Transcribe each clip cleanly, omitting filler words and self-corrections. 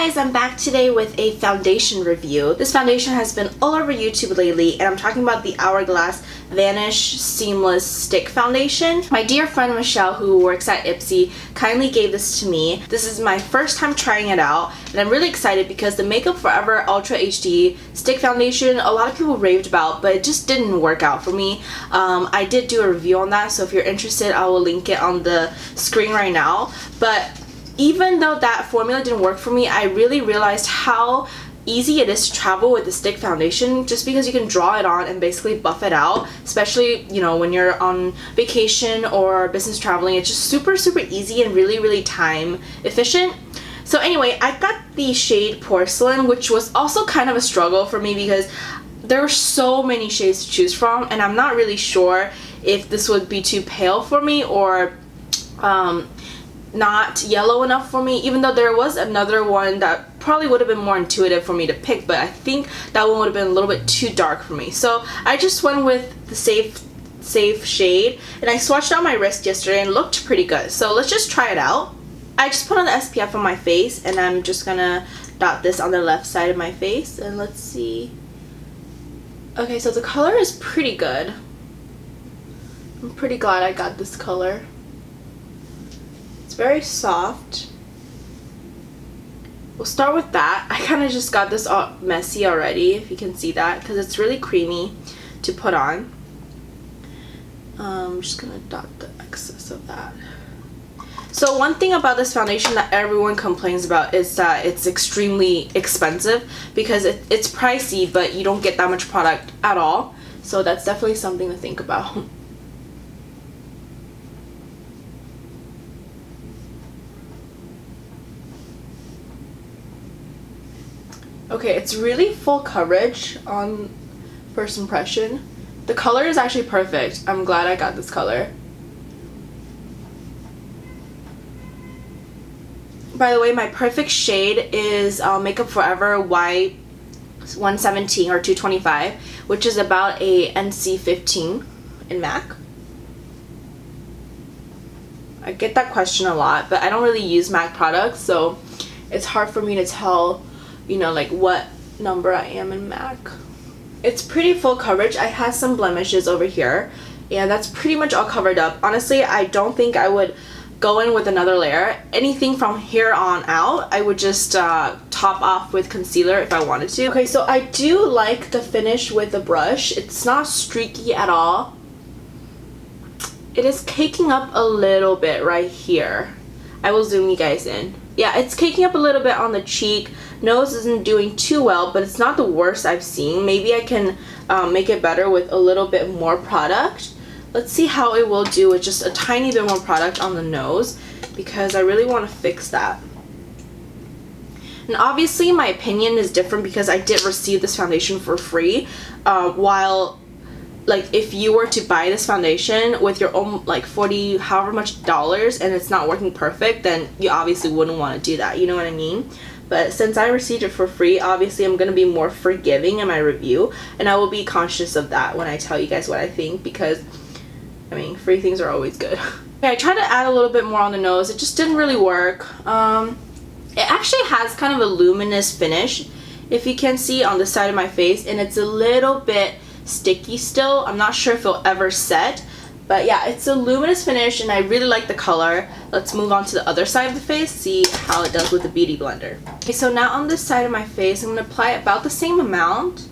guys, I'm back today with a foundation review. This foundation has been all over YouTube lately, and I'm talking about the Hourglass Vanish Seamless Stick Foundation. My dear friend Michelle, who works at Ipsy, kindly gave this to me. This is my first time trying it out, and I'm really excited because the Makeup Forever Ultra HD Stick Foundation, a lot of people raved about, but it just didn't work out for me. I did do a review on that, so if you're interested, I will link it on the screen right now. But even though that formula didn't work for me, I really realized how easy it is to travel with the stick foundation, just because you can draw it on and basically buff it out, especially, you know, when you're on vacation or business traveling. It's just super easy and really time efficient. So anyway, I got the shade Porcelain, which was also kind of a struggle for me because there were so many shades to choose from, and I'm not really sure if this would be too pale for me or not yellow enough for me, even though there was another one that probably would have been more intuitive for me to pick, but I think that one would have been a little bit too dark for me. So I just went with the safe shade, and I swatched on my wrist yesterday and looked pretty good. So let's just try it out. I just put on the SPF on my face, and I'm just gonna dot this on the left side of my face, and let's see. Okay, so the color is pretty good. I'm pretty glad I got this color. Very soft. We'll start with that. I kind of just got this all messy already, if you can see that, because it's really creamy to put on. I'm just gonna dot the excess of that. So one thing about this foundation that everyone complains about is that it's extremely expensive, because it's pricey, but you don't get that much product at all. So that's definitely something to think about. Okay, it's really full coverage on first impression. The color is actually perfect. I'm glad I got this color. By the way, my perfect shade is Makeup Forever White 117 or 225, which is about a NC15 in MAC. I get that question a lot, but I don't really use MAC products, so it's hard for me to tell, you know, like what number I am in MAC. It's pretty full coverage. I have some blemishes over here, and that's pretty much all covered up. Honestly, I don't think I would go in with another layer. Anything from here on out, I would just top off with concealer if I wanted to. Okay, so I do like the finish with the brush. It's not streaky at all. It is caking up a little bit right here. I will zoom you guys in. Yeah, it's caking up a little bit on the cheek. Nose isn't doing too well, but it's not the worst I've seen. Maybe I can make it better with a little bit more product. Let's see how it will do with just a tiny bit more product on the nose, because I really want to fix that. And obviously my opinion is different because I did receive this foundation for free, while like if you were to buy this foundation with your own like 40 however much dollars and it's not working perfect, then you obviously wouldn't want to do that, you know what I mean? But since I received it for free, obviously I'm going to be more forgiving in my review, and I will be conscious of that when I tell you guys what I think, because I mean, free things are always good. Okay, I tried to add a little bit more on the nose. It just didn't really work. It actually has kind of a luminous finish, if you can see on the side of my face, and it's a little bit sticky still. I'm not sure if it'll ever set, but yeah, it's a luminous finish and I really like the color. Let's move on to the other side of the face, see how it does with the Beauty Blender. Okay, so now on this side of my face, I'm going to apply about the same amount.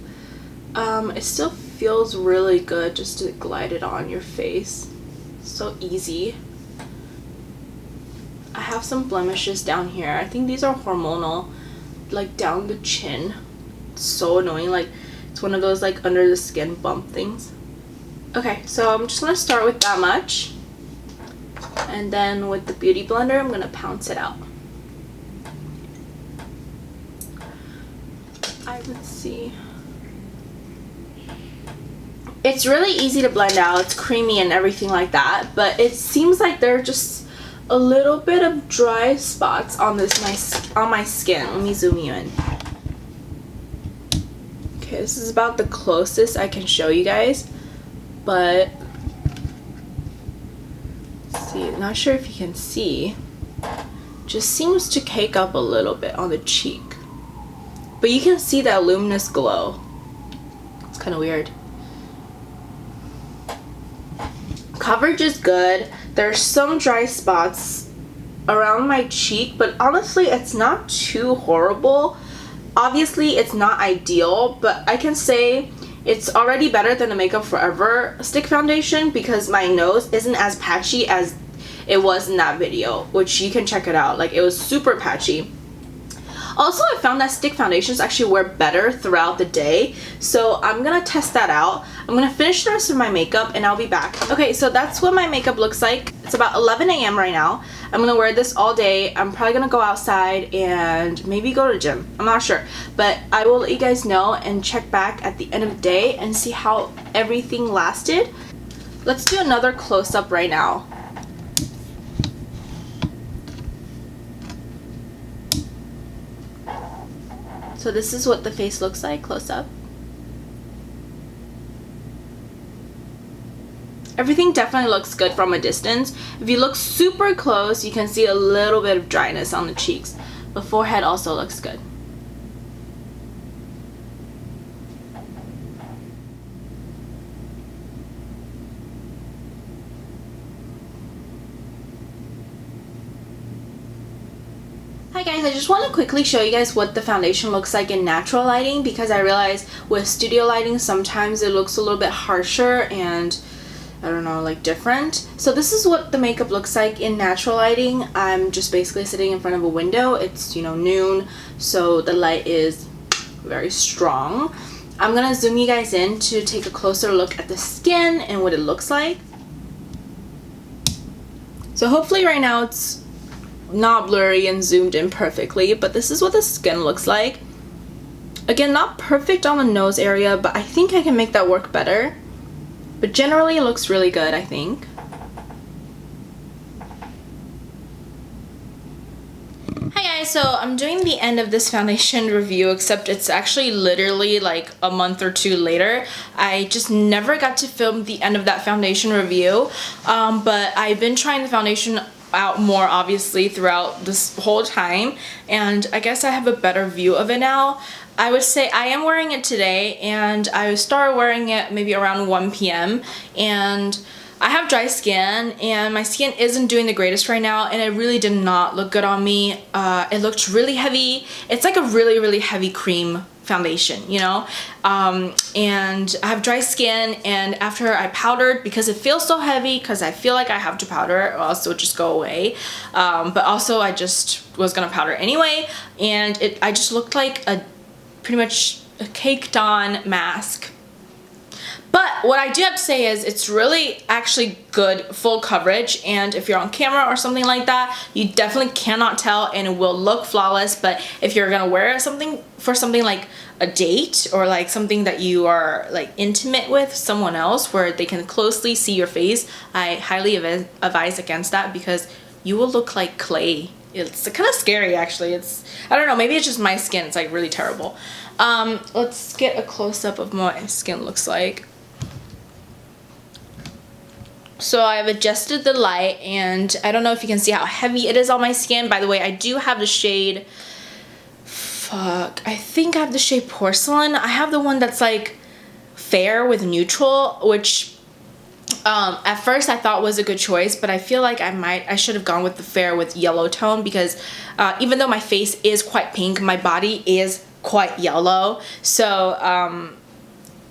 It still feels really good just to glide it on your face. So easy. I have some blemishes down here. I think these are hormonal, like down the chin. It's so annoying, like it's one of those like under the skin bump things. Okay, so I'm just gonna start with that much, and then with the Beauty Blender I'm gonna pounce it out. Let's see. It's really easy to blend out. It's creamy and everything like that, but it seems like there are just a little bit of dry spots on my skin. Let me zoom you in. Okay, this is about the closest I can show you guys, but let's see, not sure if you can see, just seems to cake up a little bit on the cheek. But you can see that luminous glow. It's kind of weird. Coverage is good. There's some dry spots around my cheek, but honestly, it's not too horrible. Obviously, it's not ideal, but I can say it's already better than the Makeup Forever stick foundation because my nose isn't as patchy as it was in that video, which you can check it out. Like, it was super patchy. Also, I found that stick foundations actually wear better throughout the day, so I'm gonna test that out. I'm gonna finish the rest of my makeup and I'll be back. Okay, so that's what my makeup looks like. It's about 11 a.m. right now. I'm gonna wear this all day. I'm probably gonna go outside and maybe go to the gym. I'm not sure, but I will let you guys know and check back at the end of the day and see how everything lasted. Let's do another close-up right now. So this is what the face looks like close up. Everything definitely looks good from a distance. If you look super close, you can see a little bit of dryness on the cheeks. The forehead also looks good. Hi guys, I just want to quickly show you guys what the foundation looks like in natural lighting because I realized with studio lighting sometimes it looks a little bit harsher and I don't know, like different. So this is what the makeup looks like in natural lighting. I'm just basically sitting in front of a window. It's, you know, noon, so the light is very strong. I'm gonna zoom you guys in to take a closer look at the skin and what it looks like. So hopefully right now it's not blurry and zoomed in perfectly, but this is what the skin looks like. Again, not perfect on the nose area, but I think I can make that work better. But generally it looks really good, I think. Hi guys, so I'm doing the end of this foundation review, except it's actually literally like a month or two later. I just never got to film the end of that foundation review, but I've been trying the foundation out more obviously throughout this whole time, and I guess I have a better view of it now. I would say I am wearing it today, and I started wearing it maybe around 1 p.m. and I have dry skin and my skin isn't doing the greatest right now, and it really did not look good on me. It looked really heavy. It's like a really heavy cream foundation, you know, and I have dry skin, and after I powdered, because it feels so heavy, because I feel like I have to powder or else it would just go away, but also I just was gonna powder anyway, and I just looked like a pretty much a caked on mask. But what I do have to say is it's really actually good full coverage, and if you're on camera or something like that, you definitely cannot tell and it will look flawless. But if you're gonna wear something for something like a date or like something that you are like intimate with someone else where they can closely see your face, I highly advise against that because you will look like clay. It's kind of scary actually. I don't know, maybe it's just my skin, it's like really terrible. Let's get a close-up of what my skin looks like. So I've adjusted the light, and I don't know if you can see how heavy it is on my skin. By the way, I do have the shade, I think I have the shade Porcelain. I have the one that's like fair with neutral, which at first I thought was a good choice, but I feel like I should have gone with the fair with yellow tone because even though my face is quite pink, my body is quite yellow. So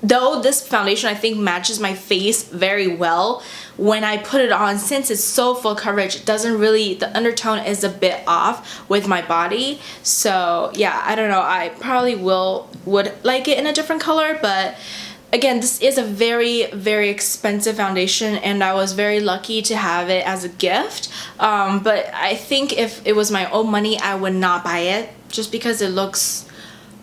though this foundation I think matches my face very well, when I put it on, since it's so full coverage, it doesn't really, the undertone is a bit off with my body. So yeah, I don't know, I probably would like it in a different color, but again, this is a very expensive foundation, and I was very lucky to have it as a gift. But I think if it was my own money, I would not buy it just because it looks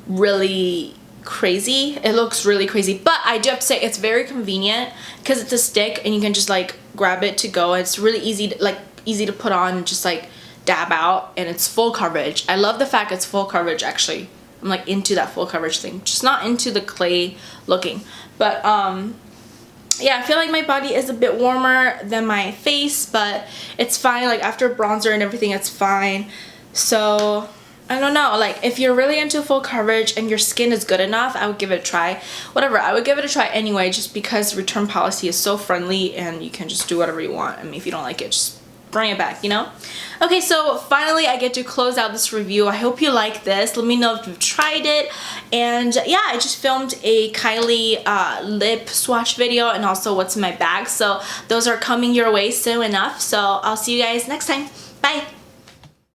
really crazy. It looks really crazy, but I do have to say it's very convenient because it's a stick and you can just like grab it to go. It's really easy to put on and just like dab out, and it's full coverage. I love the fact it's full coverage actually. I'm like into that full coverage thing, just not into the clay looking. But yeah, I feel like my body is a bit warmer than my face, but it's fine. Like after bronzer and everything, it's fine. So I don't know, like if you're really into full coverage and your skin is good enough, I would give it a try. Whatever, I would give it a try anyway, just because return policy is so friendly and you can just do whatever you want. I mean, if you don't like it, just bring it back, you know? Okay, so finally I get to close out this review. I hope you like this. Let me know if you've tried it. And yeah, I just filmed a Kylie lip swatch video and also what's in my bag. So those are coming your way soon enough. So I'll see you guys next time. Bye!